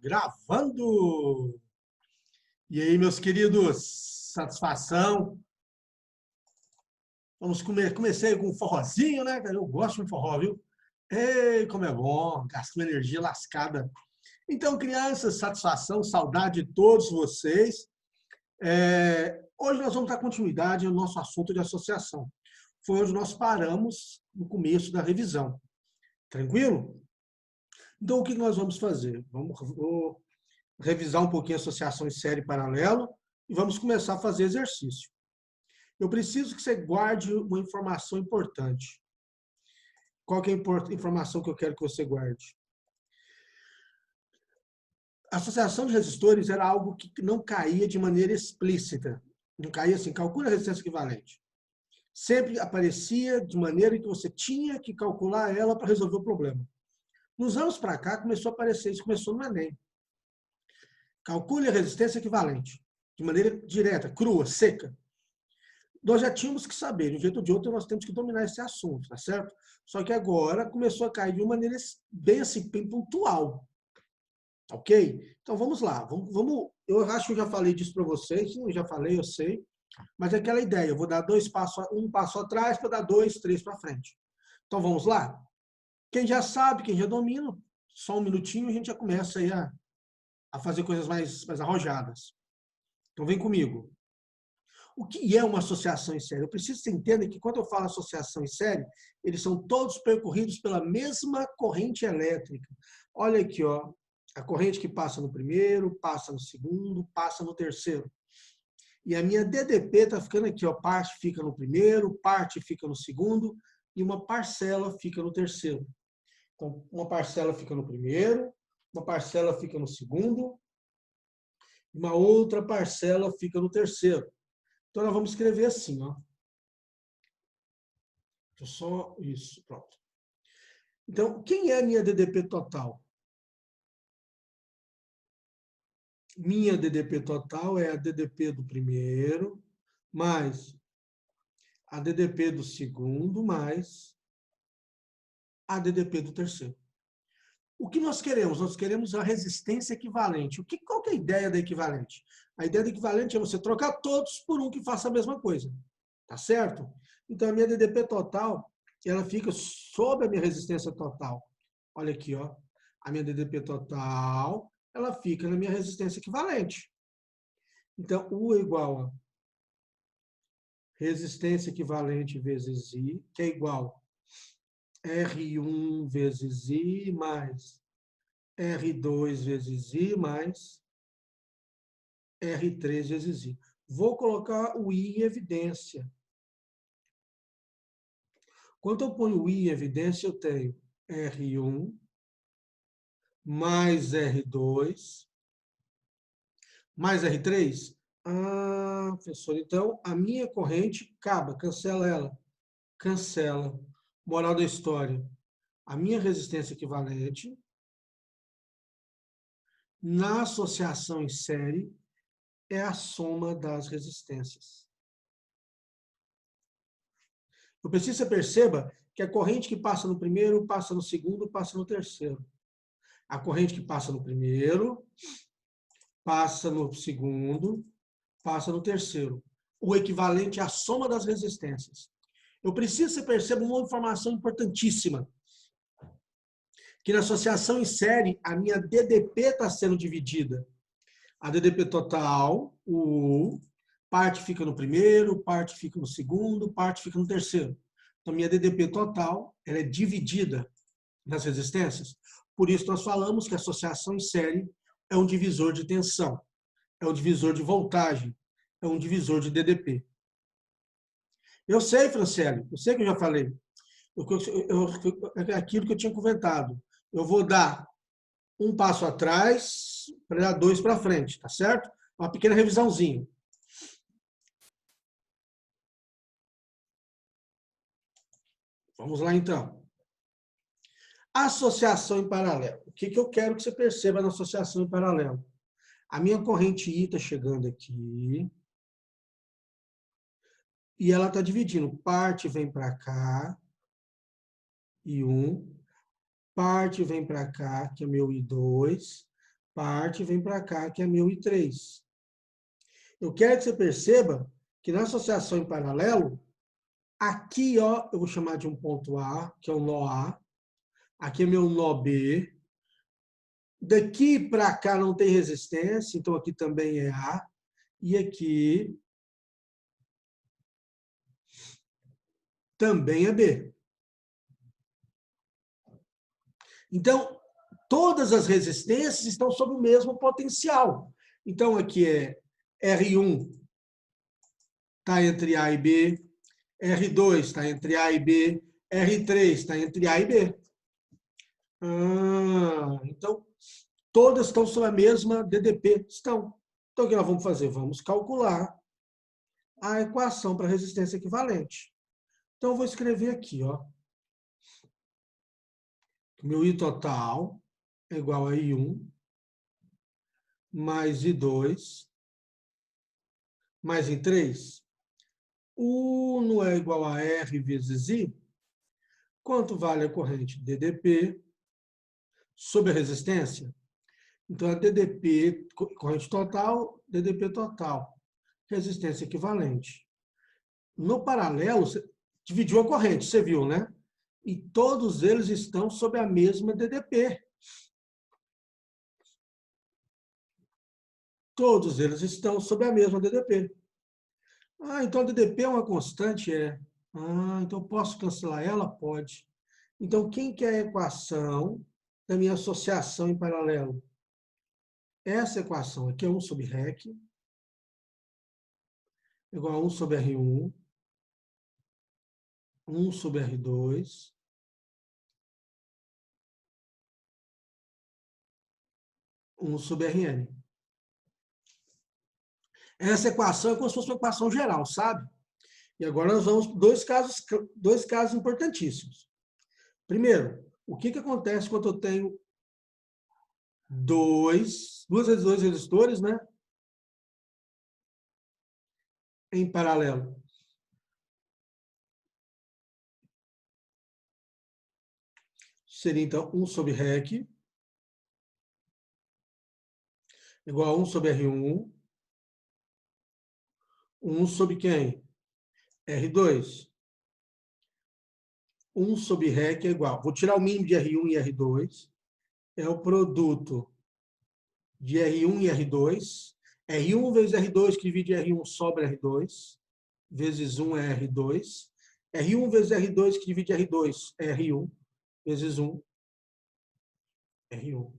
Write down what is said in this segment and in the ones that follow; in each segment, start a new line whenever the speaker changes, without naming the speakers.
Gravando! E aí, meus queridos, satisfação. Vamos comer. Comecei com um forrozinho, né, cara? Eu gosto de um forró, viu? Ei, como é bom, gasto uma energia lascada. Então, crianças, satisfação, saudade de todos vocês. Hoje nós vamos dar continuidade ao nosso assunto de associação. Foi onde nós paramos no começo da revisão. Tranquilo? Então, o que nós vamos fazer? Vou revisar um pouquinho a associação em série paralelo e vamos começar a fazer exercício. Eu preciso que você guarde uma informação importante. Qual que é a informação que eu quero que você guarde? A associação de resistores era algo que não caía de maneira explícita. Não caía assim, calcula a resistência equivalente. Sempre aparecia de maneira que você tinha que calcular ela para resolver o problema. Nos anos para cá, começou a aparecer isso, começou no Enem. Calcule a resistência equivalente, de maneira direta, crua, seca. Nós já tínhamos que saber, de um jeito ou de outro, nós temos que dominar esse assunto, tá certo? Só que agora começou a cair de uma maneira bem assim, bem pontual. Ok? Então vamos lá. Eu acho que eu já falei disso para vocês, eu já falei, eu sei. Mas é aquela ideia, eu vou dar um passo atrás para dar 2, 3 para frente. Então vamos lá? Quem já sabe, quem já domina, só um minutinho a gente já começa aí a fazer coisas mais arrojadas. Então vem comigo. O que é uma associação em série? Eu preciso que você entenda que quando eu falo associação em série, eles são todos percorridos pela mesma corrente elétrica. Olha aqui, ó, a corrente que passa no primeiro, passa no segundo, passa no terceiro. E a minha DDP está ficando aqui, ó, parte fica no primeiro, parte fica no segundo e uma parcela fica no terceiro. Então, uma parcela fica no primeiro, uma parcela fica no segundo, uma outra parcela fica no terceiro. Então, nós vamos escrever assim, ó. Só isso, pronto. Então, quem é a minha DDP total? Minha DDP total é a DDP do primeiro, mais a DDP do segundo, mais a DDP do terceiro. O que nós queremos? Nós queremos a resistência equivalente. Qual que é a ideia da equivalente? A ideia da equivalente é você trocar todos por um que faça a mesma coisa. Tá certo? Então, a minha DDP total, ela fica sob a minha resistência total. Olha aqui, ó. A minha DDP total, ela fica na minha resistência equivalente. Então, U é igual a resistência equivalente vezes I, que é igual a R1 vezes I mais R2 vezes I mais R3 vezes I. Vou colocar o I em evidência. Quando eu ponho o I em evidência, eu tenho R1 mais R2 mais R3. Ah, professor, então a minha corrente acaba, cancela ela. Cancela. Moral da história. A minha resistência equivalente na associação em série é a soma das resistências. Eu preciso que você perceba que a corrente que passa no primeiro, passa no segundo, passa no terceiro. A corrente que passa no primeiro, passa no segundo, passa no terceiro. O equivalente é a soma das resistências. Eu preciso que você perceba uma informação importantíssima. Que na associação em série, a minha DDP está sendo dividida. A DDP total, o parte fica no primeiro, parte fica no segundo, parte fica no terceiro. Então, minha DDP total, ela é dividida nas resistências. Por isso, nós falamos que a associação em série é um divisor de tensão, é um divisor de voltagem, é um divisor de DDP. Eu sei, Franciele, eu sei que eu já falei. É aquilo que eu tinha comentado. Eu vou dar um passo atrás para dar 2 para frente, tá certo? Uma pequena revisãozinha. Vamos lá, então. Associação em paralelo. O que eu quero que você perceba na associação em paralelo? A minha corrente I está chegando aqui. E ela está dividindo. Parte vem para cá, I1. Parte vem para cá, que é meu I2. parte vem para cá, que é 1003. Eu quero que você perceba que na associação em paralelo, aqui, ó, eu vou chamar de um ponto A, que é o nó A. Aqui é meu nó B. Daqui para cá não tem resistência, então aqui também é A. E aqui também é B. Então, todas as resistências estão sob o mesmo potencial. Então, aqui é R1 está entre A e B, R2 está entre A e B, R3 está entre A e B. Então, todas estão sob a mesma DDP. Estão. Então, o que nós vamos fazer? Vamos calcular a equação para resistência equivalente. Então, eu vou escrever aqui, ó. Meu I total é igual a I1 mais I2 mais I3. U não é igual a R vezes I. Quanto vale a corrente? DDP sobre a resistência. Então, a DDP, corrente total, DDP total. Resistência equivalente. No paralelo, você dividiu a corrente, você viu, né? E todos eles estão sob a mesma DDP. Todos eles estão sob a mesma DDP. Então a DDP é uma constante? É. Então posso cancelar ela? Pode. Então, quem que é a equação da minha associação em paralelo? Essa equação aqui é 1 sobre REC igual a 1 sobre R1, 1 sobre R2, 1 sobre Rn. Essa equação é como se fosse uma equação geral, sabe? E agora nós vamos para dois casos importantíssimos. Primeiro, o que acontece quando eu tenho dois resistores, né? Em paralelo. Seria, então, 1 sobre REC igual a 1 sobre R1, 1 sobre quem? R2. 1 sobre REC é igual. Vou tirar o mínimo de R1 e R2. É o produto de R1 e R2. R1 vezes R2 que divide R1 sobre R2. Vezes 1 é R2. R1 vezes R2 que divide R2 é R1. Vezes 1, R1.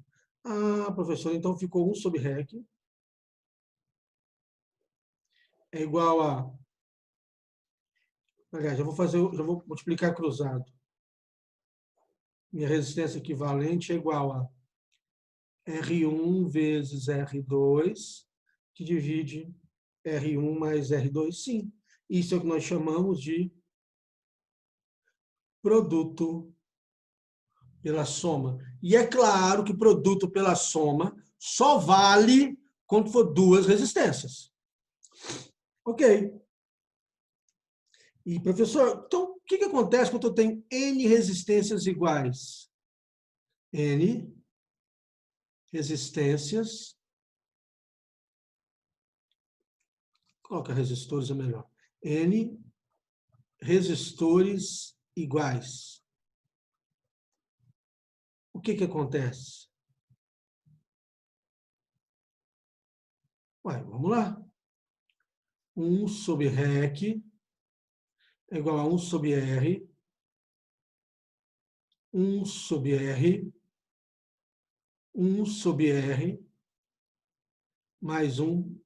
Professor, então ficou 1 sobre REC é igual a... Aliás, já vou multiplicar cruzado. Minha resistência equivalente é igual a R1 vezes R2, que divide R1 mais R2. Sim, isso é o que nós chamamos de produto pela soma. E é claro que produto pela soma só vale quando for duas resistências. Ok. E, professor, então, o que acontece quando eu tenho N resistências iguais? N resistências. Coloca resistores é melhor. N resistores iguais. O que acontece? Vamos lá. 1 sobre REC é igual a 1 sobre R, 1 sobre R, 1 sobre R, mais 1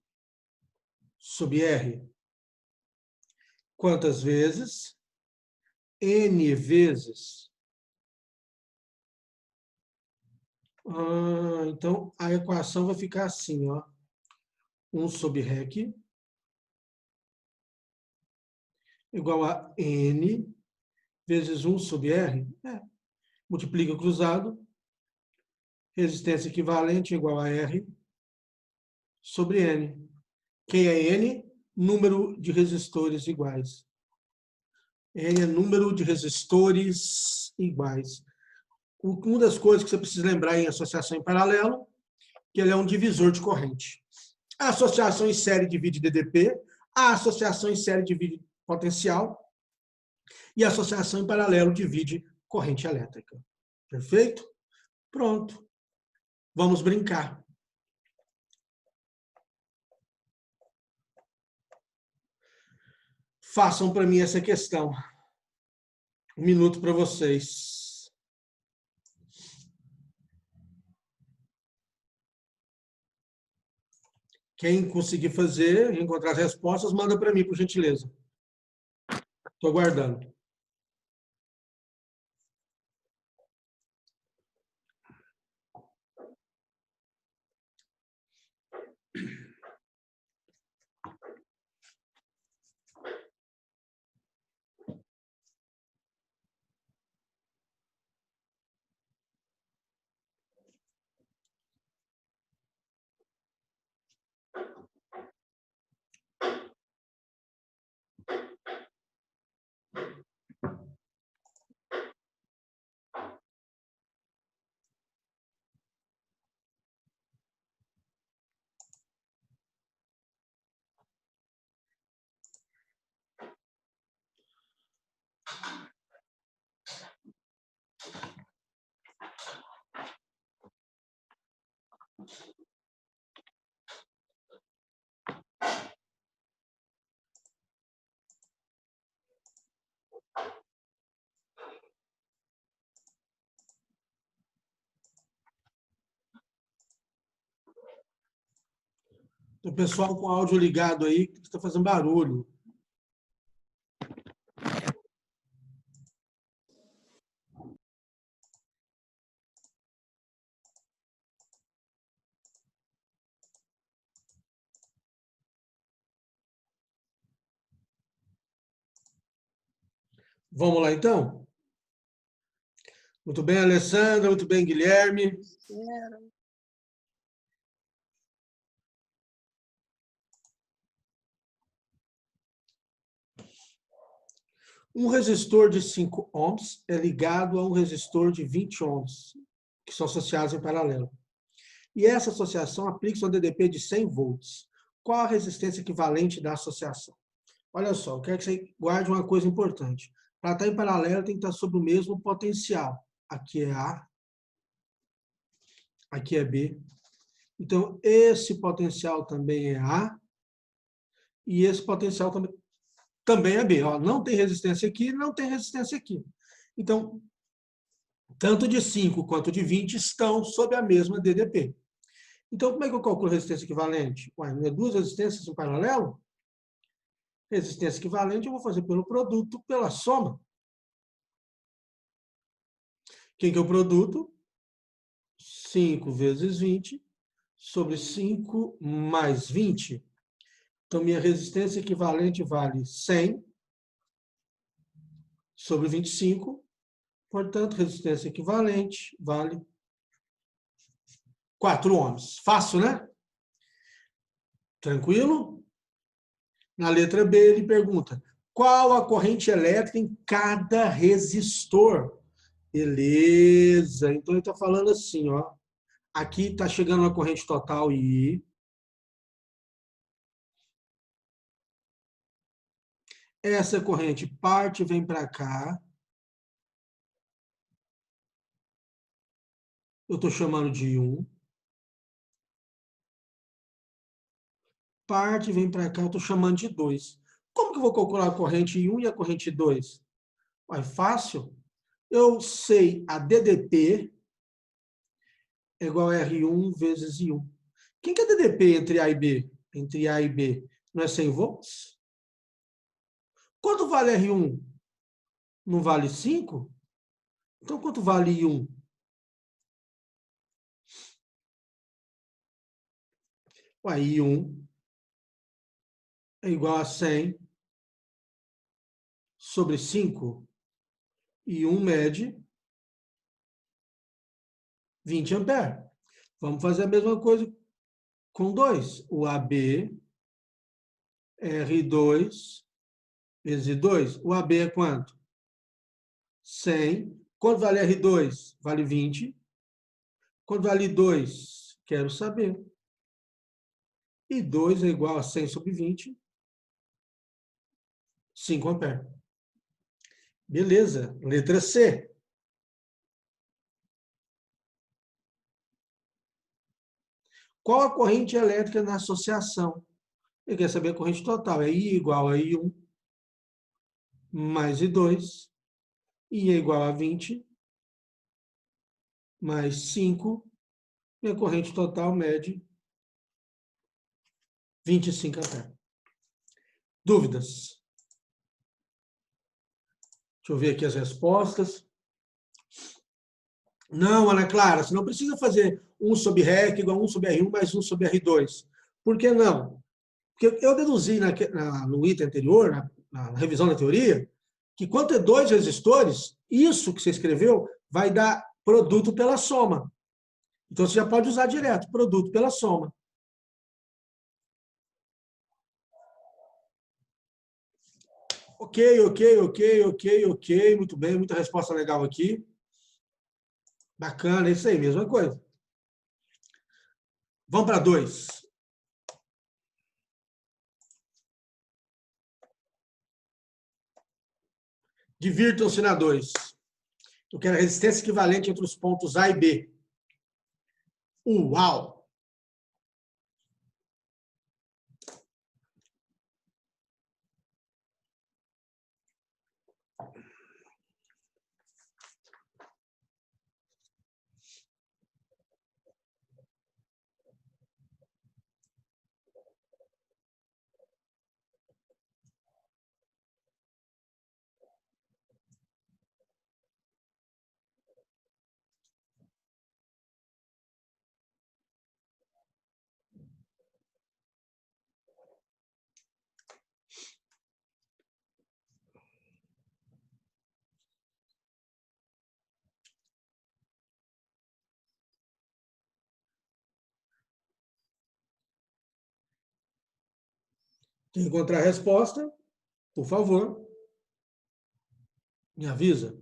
sobre R. Quantas vezes? N vezes. Então, a equação vai ficar assim, ó. 1 sobre REC igual a N vezes 1 sobre R. Multiplica cruzado. Resistência equivalente igual a R sobre N. Quem é N? Número de resistores iguais. N é número de resistores iguais. Uma das coisas que você precisa lembrar em associação em paralelo que ele é um divisor de corrente. A associação em série divide DDP, a associação em série divide potencial e a associação em paralelo divide corrente elétrica. Perfeito? Pronto. Vamos brincar. Façam para mim essa questão. 1 minuto para vocês. Quem conseguir fazer, encontrar as respostas, manda para mim, por gentileza. Estou aguardando. O pessoal com o áudio ligado aí, que está fazendo barulho. Vamos lá, então? Muito bem, Alessandra. Muito bem, Guilherme. Um resistor de 5 ohms é ligado a um resistor de 20 ohms, que são associados em paralelo. E essa associação aplica-se a um DDP de 100 volts. Qual a resistência equivalente da associação? Olha só, eu quero que você guarde uma coisa importante. Para estar em paralelo, tem que estar sobre o mesmo potencial. Aqui é A, aqui é B. Então, esse potencial também é A, e esse potencial também é B. Ó, não tem resistência aqui, não tem resistência aqui. Então, tanto de 5 quanto de 20 estão sob a mesma DDP. Então, como é que eu calculo a resistência equivalente? Ué, não é duas resistências em paralelo? Resistência equivalente eu vou fazer pelo produto, pela soma. Quem que é o produto? 5 vezes 20 sobre 5 mais 20. Então, minha resistência equivalente vale 100 sobre 25. Portanto, resistência equivalente vale 4 ohms. Fácil, né? Tranquilo? Na letra B, ele pergunta, qual a corrente elétrica em cada resistor? Beleza. Então, ele está falando assim, ó. Aqui está chegando uma corrente total I. Essa corrente parte e vem para cá. Eu estou chamando de I1. Parte e vem para cá, eu estou chamando de 2. Como que eu vou calcular a corrente I1 e a corrente 2? É fácil. Eu sei a DDP é igual a R1 vezes I1. Quem que é DDP entre A e B? Entre A e B. Não é 100 volts? Quanto vale R1? Não vale 5? Então, quanto vale I1? Ué, I1 é igual a 100 sobre 5. I1 mede 20 amperes. Vamos fazer a mesma coisa com 2. O AB, R2, vezes 2. O AB é quanto? 100. Quanto vale R2? Vale 20. Quanto vale 2? Quero saber. E 2 é igual a 100 sobre 20, 5 amperes. Beleza. Letra C. Qual a corrente elétrica na associação? Ele quer saber a corrente total. É I igual a I1 mais I2. I é igual a 20 mais 5. E a corrente total mede 25 amperes. Dúvidas? Deixa eu ver aqui as respostas. Não, Ana Clara, você não precisa fazer 1 sobre REC igual a 1 sobre R1 mais 1 sobre R2. Por que não? Porque eu deduzi no item anterior, na revisão da teoria, que quando ter 2 resistores, isso que você escreveu vai dar produto pela soma. Então, você já pode usar direto, produto pela soma. Ok, muito bem, muita resposta legal aqui. Bacana, é isso aí, mesma coisa. Vamos para 2. Divirtam-se na 2. Eu quero a resistência equivalente entre os pontos A e B. Uau! Quem encontrar a resposta, por favor, me avisa.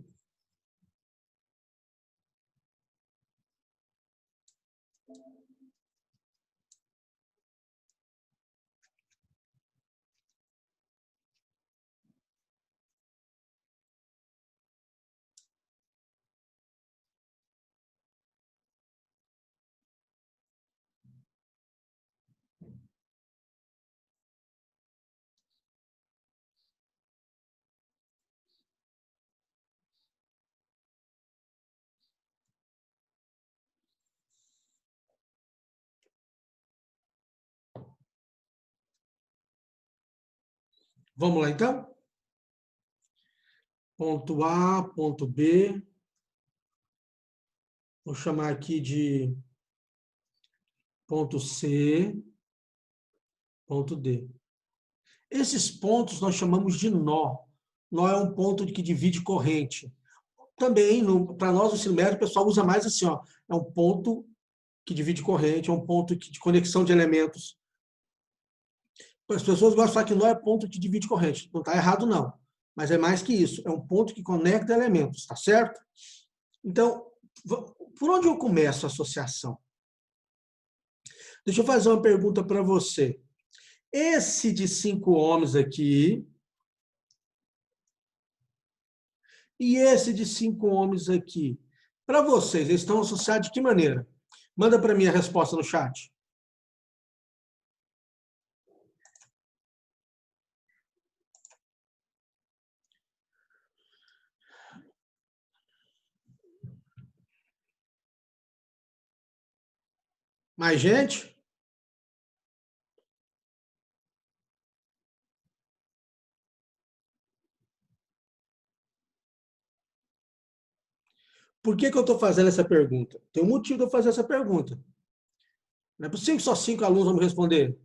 Vamos lá, então? Ponto A, ponto B. Vou chamar aqui de ponto C, ponto D. Esses pontos nós chamamos de nó. Nó é um ponto que divide corrente. Também, para nós, o ensino médio, o pessoal usa mais assim, ó, é um ponto que divide corrente, é um ponto de conexão de elementos. As pessoas gostam de falar que nó é ponto que divide corrente. Não está errado, não. Mas é mais que isso. É um ponto que conecta elementos, tá certo? Então, por onde eu começo a associação? Deixa eu fazer uma pergunta para você. Esse de 5 ohms aqui e esse de 5 ohms aqui, para vocês, eles estão associados de que maneira? Manda para mim a resposta no chat. Mais gente? Por que eu estou fazendo essa pergunta? Tem um motivo de eu fazer essa pergunta. Não é possível que só 5 alunos vão me responder.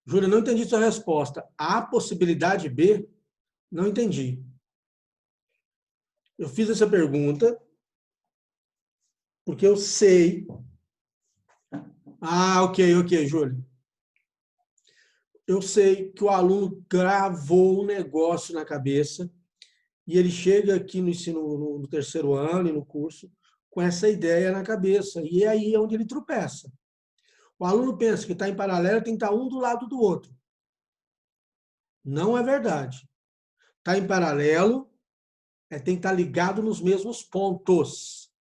Júlia, não entendi sua resposta. Há possibilidade B? Não entendi. Eu fiz essa pergunta porque eu sei. Ah, ok, Júlia. eu sei que o aluno gravou um negócio na cabeça e ele chega aqui no ensino, no terceiro ano e no curso, com essa ideia na cabeça. E é aí onde ele tropeça. O aluno pensa que está em paralelo, tem que estar um do lado do outro. Não é verdade. Está em paralelo, tem que estar ligado nos mesmos pontos.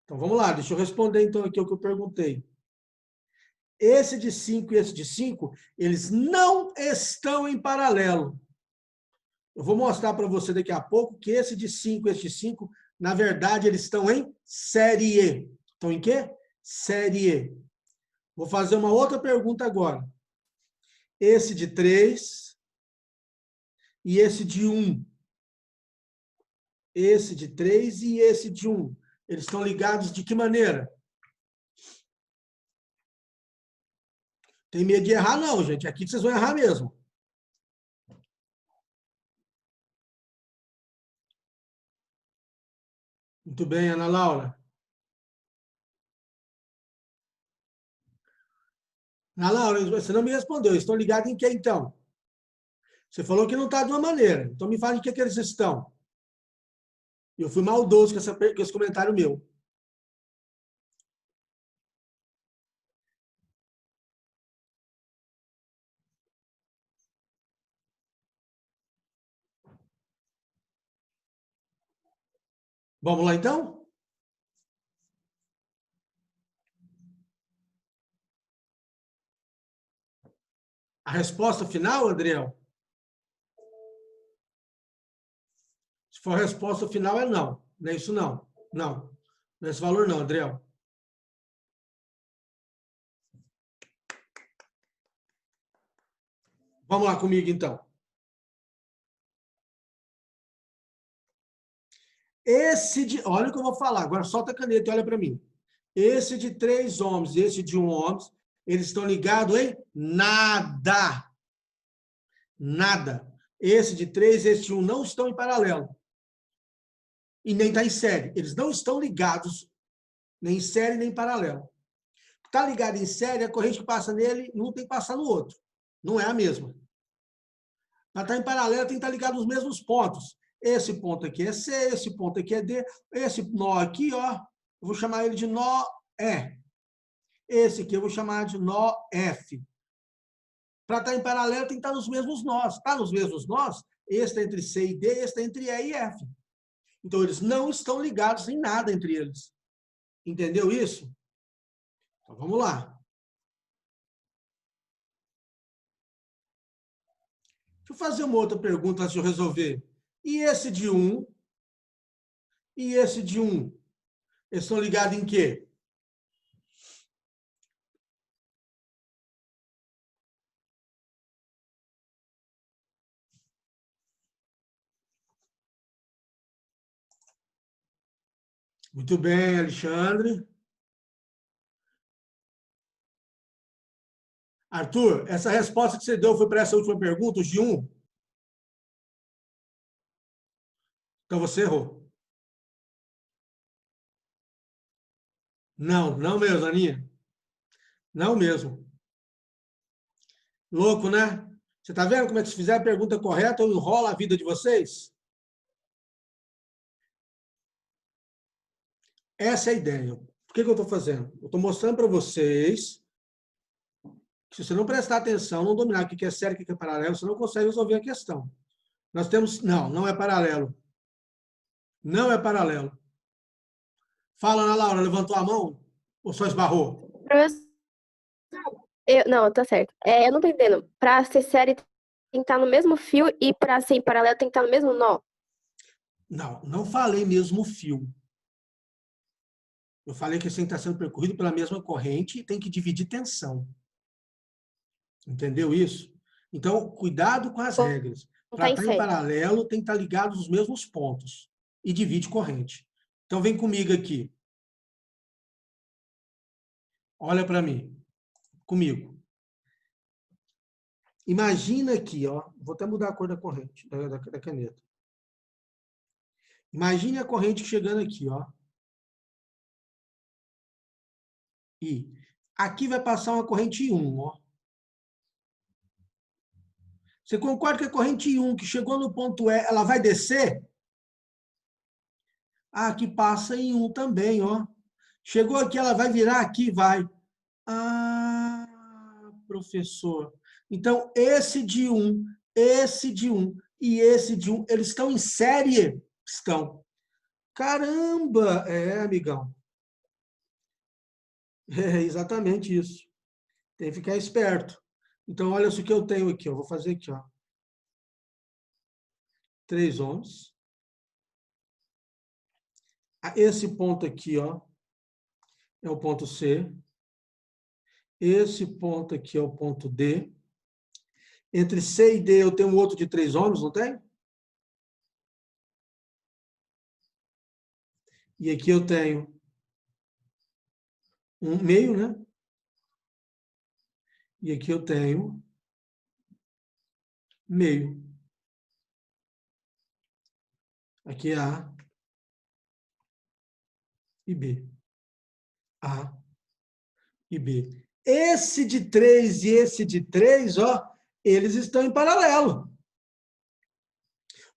Então, vamos lá, deixa eu responder então aqui o que eu perguntei. Esse de 5 e esse de 5, eles não estão em paralelo. Eu vou mostrar para você daqui a pouco que esse de 5 e esse de 5, na verdade, eles estão em série. Estão em quê? Série. Vou fazer uma outra pergunta agora. Esse de 3 e esse de 1. Esse de 3 e esse de 1. Eles estão ligados de que maneira? Tem medo de errar, não, gente. Aqui vocês vão errar mesmo. Muito bem, Ana Laura. Ana Laura, você não me respondeu. Estão ligados em que, então? Você falou que não está de uma maneira. Então, me fale em que eles estão. Eu fui maldoso com esse comentário meu. Vamos lá, então? A resposta final, Adriel? Se for a resposta final, é não. Não é isso, não. Não. Não é esse valor, não, Adriel. Vamos lá comigo, então. Olha o que eu vou falar. Agora solta a caneta e olha para mim. Esse de 3 ohms e esse de 1 ohms, eles estão ligados em nada. Nada. Esse de 3 e esse de 1 não estão em paralelo. E nem está em série. Eles não estão ligados nem em série, nem em paralelo. Está ligado em série, a corrente que passa nele não tem que passar no outro. Não é a mesma. Para estar em paralelo, tem que estar ligado nos mesmos pontos. Esse ponto aqui é C, esse ponto aqui é D, esse nó aqui, ó, eu vou chamar ele de nó E. Esse aqui eu vou chamar de nó F. Para estar em paralelo, tem que estar nos mesmos nós. Está nos mesmos nós? Esse está entre C e D, esse está entre E e F. Então, eles não estão ligados em nada entre eles. Entendeu isso? Então, vamos lá. Deixa eu fazer uma outra pergunta antes de eu resolver. E esse de 1? E esse de 1? Eles estão ligados em quê? Muito bem, Alexandre. Arthur, essa resposta que você deu foi para essa última pergunta, os de 1? Então você errou. Não, não mesmo, Aninha. Não mesmo. Louco, né? Você está vendo como é que se fizer a pergunta correta, eu enrolo a vida de vocês? Essa é a ideia. Por que eu estou fazendo? Eu estou mostrando para vocês que se você não prestar atenção, não dominar o que é série, o que é paralelo, você não consegue resolver a questão. Nós temos... Não, não é paralelo. Não é paralelo. Fala, Ana Laura, levantou a mão ou só esbarrou?
Professor, não, tá certo. Eu não tô entendendo. Pra ser série tem que estar no mesmo fio e pra ser em paralelo tem que estar no mesmo nó.
Não, não falei mesmo fio. Eu falei que assim está sendo percorrido pela mesma corrente e tem que dividir tensão. Entendeu isso? Então, cuidado com as regras.
Não
Para
tá em
estar em
série.
paralelo, tem que estar ligado nos mesmos pontos. E divide corrente. Então, vem comigo aqui. Olha para mim. Comigo. Imagina aqui, ó. Vou até mudar a cor da corrente, da caneta. Imagine a corrente chegando aqui, ó. E aqui vai passar uma corrente 1, ó. Você concorda que a corrente 1, que chegou no ponto E, ela vai descer? Ah, aqui passa em 1 também, ó. Chegou aqui, ela vai virar aqui, vai. Ah, professor. Então, esse de 1, esse de 1 e esse de 1, eles estão em série? Estão. Caramba! É, amigão. É exatamente isso. Tem que ficar esperto. Então, olha isso que eu tenho aqui. Eu vou fazer aqui, ó. 3 ohms. Esse ponto aqui, ó, é o ponto C. Esse ponto aqui é o ponto D. Entre C e D eu tenho um outro de 3 ohms, não tem? E aqui eu tenho um meio, né? E aqui eu tenho meio. Aqui é A e B. A e B. Esse de 3 e esse de 3, ó, eles estão em paralelo.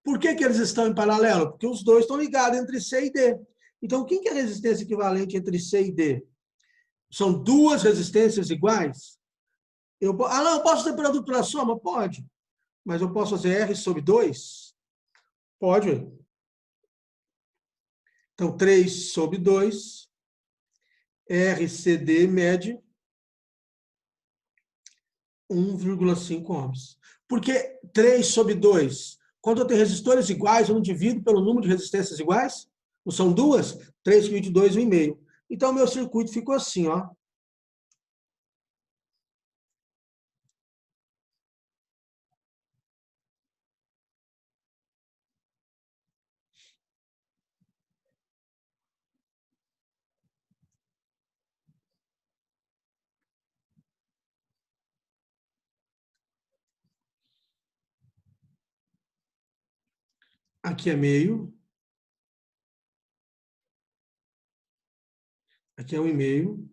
Por que que eles estão em paralelo? Porque os dois estão ligados entre C e D. Então, quem que é a resistência equivalente entre C e D? São duas resistências iguais? Não, eu posso ter produto pela soma? Pode. Mas eu posso fazer R sobre 2? Pode. Então, 3 sobre 2, RCD mede 1,5 ohms. Por que 3 sobre 2? Quando eu tenho resistores iguais, eu não divido pelo número de resistências iguais? Não são duas? 3 sobre 2, 1,5. Então, meu circuito ficou assim, ó. Aqui é meio. Aqui é 1,5.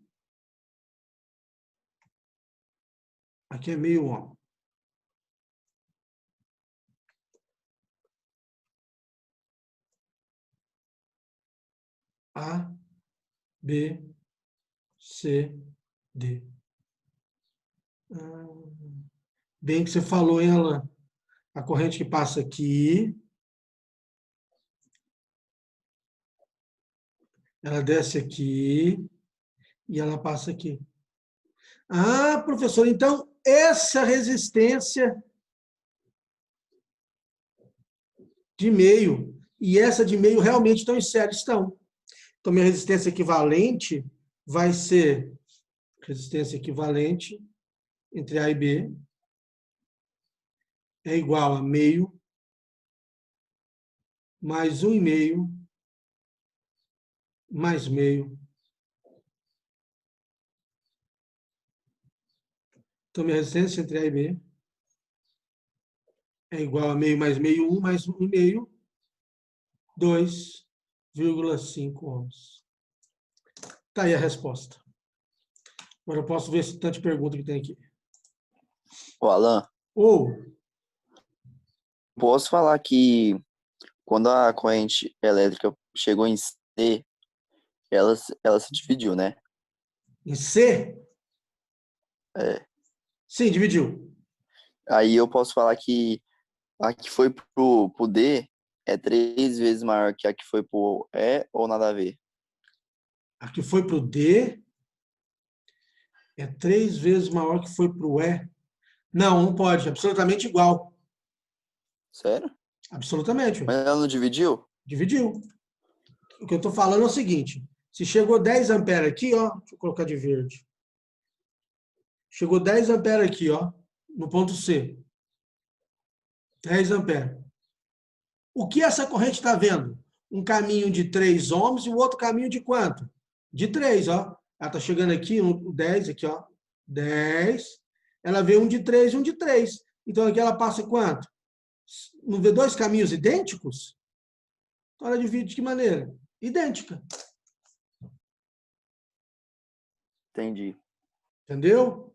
Aqui é meio ohm. A, B, C, D. Bem que você falou, hein, Alan? A corrente que passa aqui, ela desce aqui e ela passa aqui. Ah, professor, então essa resistência de meio e essa de meio realmente estão em série, estão. Então, minha resistência equivalente vai ser resistência equivalente entre A e B é igual a meio mais 1,5 mais meio. Então, minha resistência entre A e B é igual a meio mais meio, 1 mais 1,5, 2,5 ohms. Tá aí a resposta. Agora eu posso ver esse tanto de pergunta que tem aqui.
Ô, Alan,
Ou,
posso falar que quando a corrente elétrica chegou em C, ela se dividiu, né?
em C,
É.
sim, dividiu.
Aí eu posso falar que a que foi pro D é 3 vezes maior que a que foi pro E ou nada a ver?
A que foi para o D é 3 vezes maior que foi para o E. Não, não pode. Absolutamente igual.
Sério?
Absolutamente.
Mas ela não dividiu?
Dividiu. O que eu estou falando é o seguinte. Se chegou 10 amperes aqui, ó, deixa eu colocar de verde. Chegou 10 amperes aqui, ó, no ponto C. 10 amperes. O que essa corrente está vendo? Um caminho de 3 ohms e o outro caminho de quanto? De 3, ó. Ela está chegando aqui, 10, aqui, ó. 10. Ela vê um de 3 e um de 3. Então aqui ela passa quanto? Não vê dois caminhos idênticos? Então ela divide de que maneira? Idêntica.
Entendi.
Entendeu?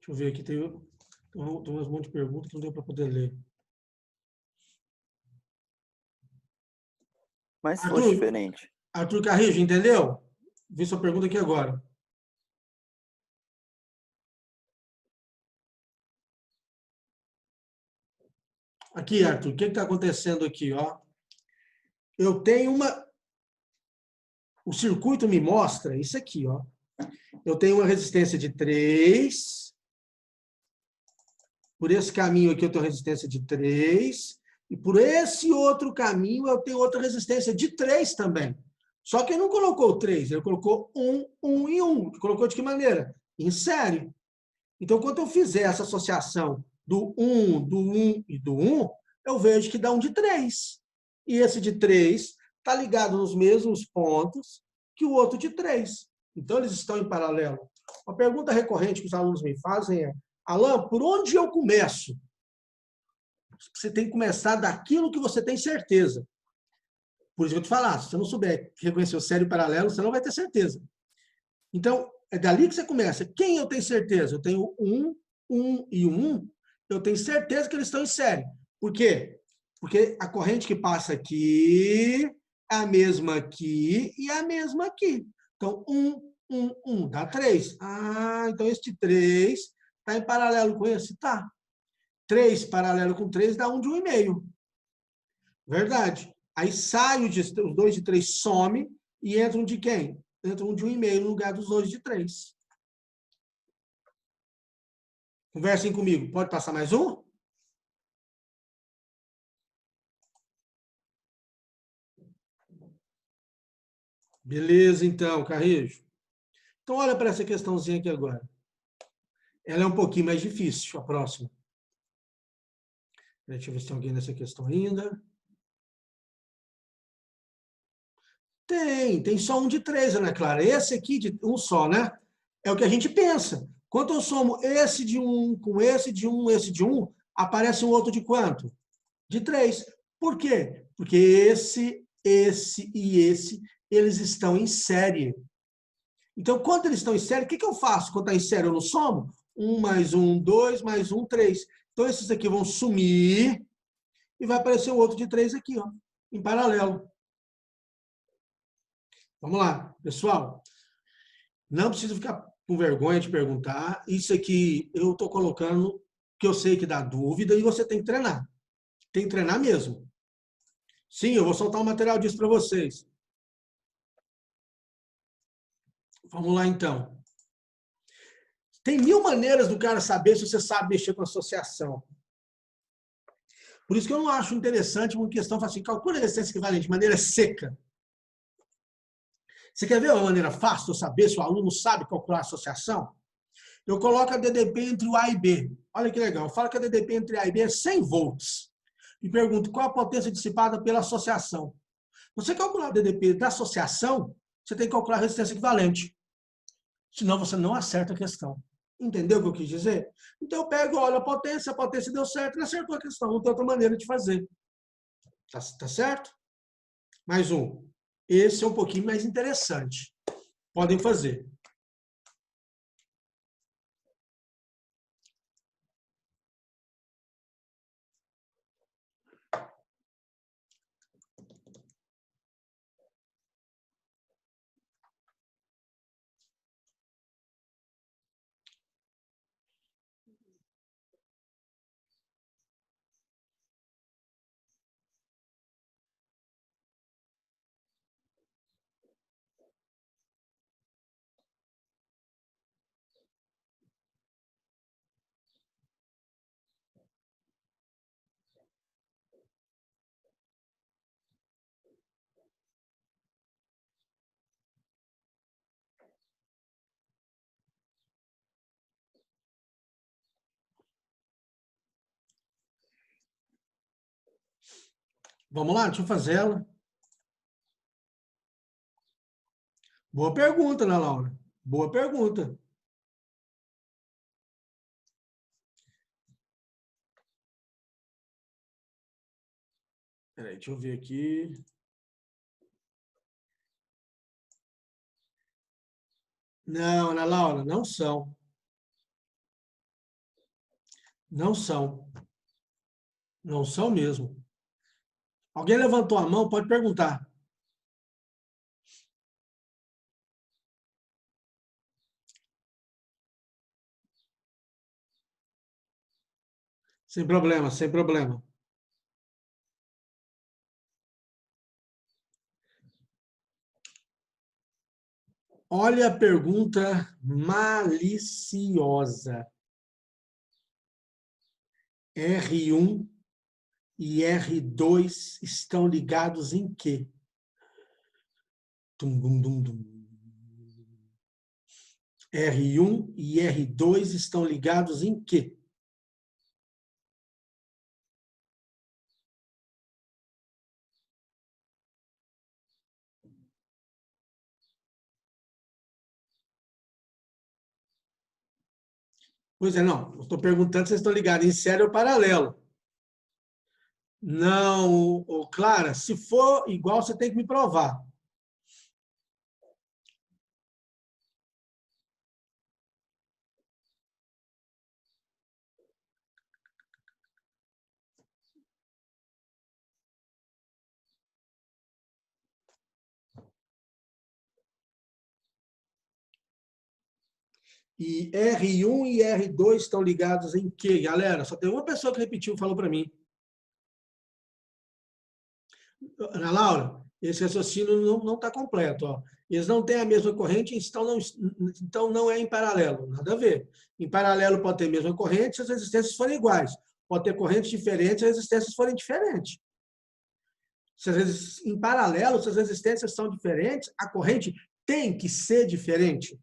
Deixa eu ver aqui, tem umas monte de perguntas que não deu para poder ler.
Mas se fosse
Arthur,
diferente.
Arthur Carrijo, entendeu? Vi sua pergunta aqui agora. Aqui, Arthur, o que está acontecendo aqui? Ó? Eu tenho uma... O circuito me mostra isso aqui. Ó. Eu tenho uma resistência de 3. Por esse caminho aqui eu tenho resistência de 3. E por esse outro caminho eu tenho outra resistência de 3 também. Só que ele não colocou 3, ele colocou 1, 1 e 1. Colocou de que maneira? Em série. Então, quando eu fizer essa associação do 1 e do 1, eu vejo que dá um de 3. E esse de 3 está ligado nos mesmos pontos que o outro de 3. Então, eles estão em paralelo. Uma pergunta recorrente que os alunos me fazem é: Alan, por onde eu começo? Você tem que começar daquilo que você tem certeza. Por isso que eu te falar, se você não souber reconhecer o sério e o paralelo, você não vai ter certeza. Então, é dali que você começa. Quem eu tenho certeza? Eu tenho 1, 1 e 1. Eu tenho certeza que eles estão em série. Por quê? Porque a corrente que passa aqui é a mesma aqui e a mesma aqui. Então, 1, 1, 1 dá 3. Ah, então este 3 está em paralelo com esse? Tá. 3 paralelo com 3 dá 1 de 1,5. Verdade. Aí sai os 2 de 3 some e entra um de quem? Entra um de 1,5 no lugar dos 2 de 3. Conversem comigo. Pode passar mais um? Beleza, então, Carrijo. Então, olha para essa questãozinha aqui agora. Ela é um pouquinho mais difícil, a próxima. Deixa eu ver se tem alguém nessa questão ainda. Tem só um de 3, Ana Clara. Esse aqui de um só, né? É o que a gente pensa. Quando eu somo esse de 1 com esse de 1, esse de 1, aparece um outro de quanto? De 3. Por quê? Porque esse e esse, eles estão em série. Então, quando eles estão em série, o que eu faço? Quando está em série, eu não somo? 1 mais 1, 2 mais 1, 3. Então, esses aqui vão sumir e vai aparecer o outro de 3 aqui, ó, em paralelo. Vamos lá, pessoal. Não precisa ficar com vergonha de perguntar. Isso aqui eu estou colocando que eu sei que dá dúvida e você tem que treinar. Tem que treinar mesmo. Sim, eu vou soltar um material disso para vocês. Vamos lá, então. Tem 1000 maneiras do cara saber se você sabe mexer com associação. Por isso que eu não acho interessante uma questão assim, calcula a resistência equivalente de maneira seca. Você quer ver uma maneira fácil de eu saber se o aluno sabe calcular a associação? Eu coloco a DDP entre o A e B. Olha que legal. Eu falo que a DDP entre A e B é 100 volts. E pergunto qual a potência dissipada pela associação. Você calcular a DDP da associação, você tem que calcular a resistência equivalente. Senão você não acerta a questão. Entendeu o que eu quis dizer? Então eu pego, olho a potência deu certo, ele acertou a questão. Não tem outra maneira de fazer. Tá certo? Mais um. Esse é um pouquinho mais interessante. Podem fazer. Vamos lá, deixa eu fazer ela. Boa pergunta, Ana Laura. Boa pergunta. Peraí, deixa eu ver aqui. Não, Ana Laura, não são. Não são. Não são mesmo. Alguém levantou a mão? Pode perguntar. Sem problema, sem problema. Olha a pergunta maliciosa. R1 e R2 estão ligados em quê? Tum, dum, dum, dum. R1 e R2 estão ligados em quê? Pois é, não. Estou perguntando se vocês estão ligados em série ou paralelo. Não, Clara, se for igual, você tem que me provar. E R1 e R2 estão ligados em quê, galera? Só tem uma pessoa que repetiu e falou para mim. Ana Laura, esse raciocínio não está completo. Ó. Eles não têm a mesma corrente, então não é em paralelo. Nada a ver. Em paralelo pode ter a mesma corrente se as resistências forem iguais. Pode ter correntes diferentes se as resistências forem diferentes. Em paralelo, se as resistências são diferentes, a corrente tem que ser diferente.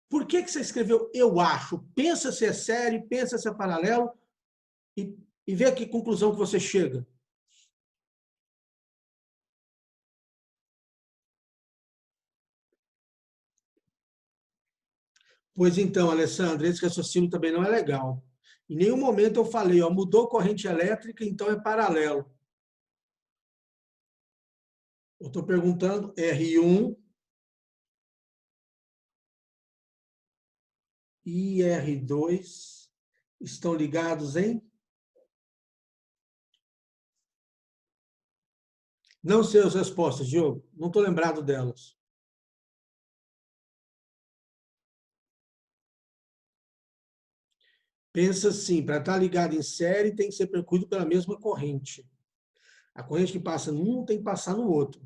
Por que você escreveu eu acho? Pensa se é série, pensa se é paralelo e vê a que conclusão que você chega. Pois então, Alessandra, esse raciocínio também não é legal. Em nenhum momento eu falei, ó, mudou corrente elétrica, então é paralelo. Eu estou perguntando R1 e R2 estão ligados em? Não sei as respostas, Diogo. Não estou lembrado delas. Pensa assim, para estar ligado em série tem que ser percorrido pela mesma corrente. A corrente que passa num tem que passar no outro.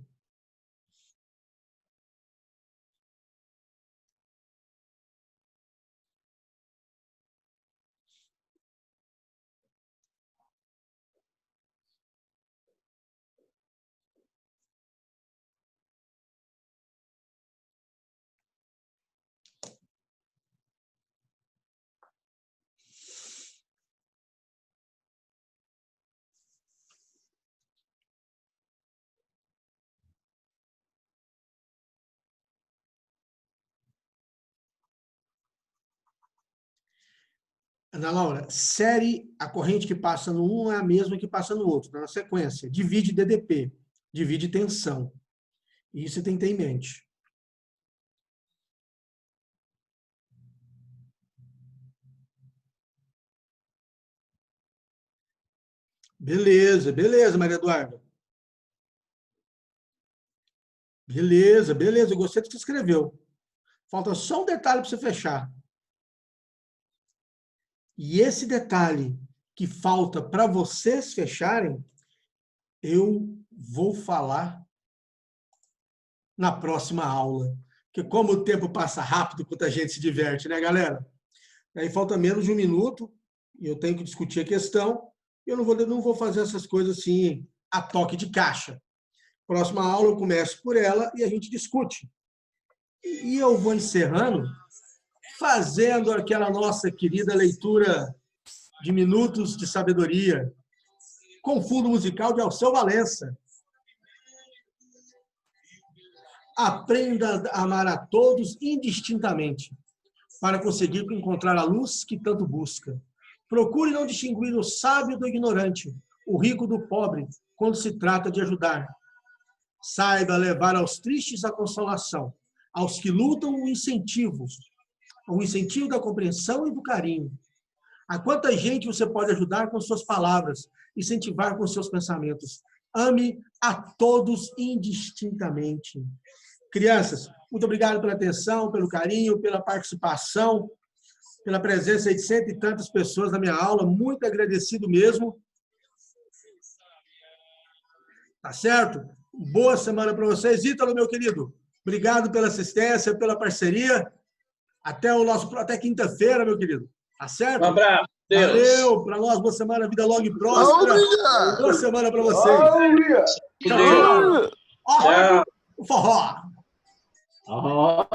Ana Laura, série, a corrente que passa no um é a mesma que passa no outro, na sequência. Divide DDP, divide tensão. Isso você tem que ter em mente. Beleza, beleza, Maria Eduarda. Beleza, beleza, eu gostei do que você escreveu. Falta só um detalhe para você fechar. E esse detalhe que falta para vocês fecharem, eu vou falar na próxima aula. Porque como o tempo passa rápido, quando a gente se diverte, né, galera? Aí falta menos de um minuto, e eu tenho que discutir a questão, e eu não vou fazer essas coisas assim a toque de caixa. Próxima aula eu começo por ela e a gente discute. E eu vou encerrando fazendo aquela nossa querida leitura de Minutos de Sabedoria, com fundo musical de Alceu Valença. Aprenda a amar a todos indistintamente, para conseguir encontrar a luz que tanto busca. Procure não distinguir o sábio do ignorante, o rico do pobre, quando se trata de ajudar. Saiba levar aos tristes a consolação, aos que lutam o incentivo da compreensão e do carinho. A quanta gente você pode ajudar com suas palavras, incentivar com seus pensamentos. Ame a todos indistintamente. Crianças, muito obrigado pela atenção, pelo carinho, pela participação, pela presença de cento e tantas pessoas na minha aula. Muito agradecido mesmo. Tá certo? Boa semana para vocês. Ítalo, meu querido, obrigado pela assistência, pela parceria. Até quinta-feira, meu querido. Tá certo?
Um abraço. Deus.
Valeu. Para nós, boa semana, vida longa e próspera. Boa semana para vocês. Tchau, tchau. Ó, o forró.
Oh.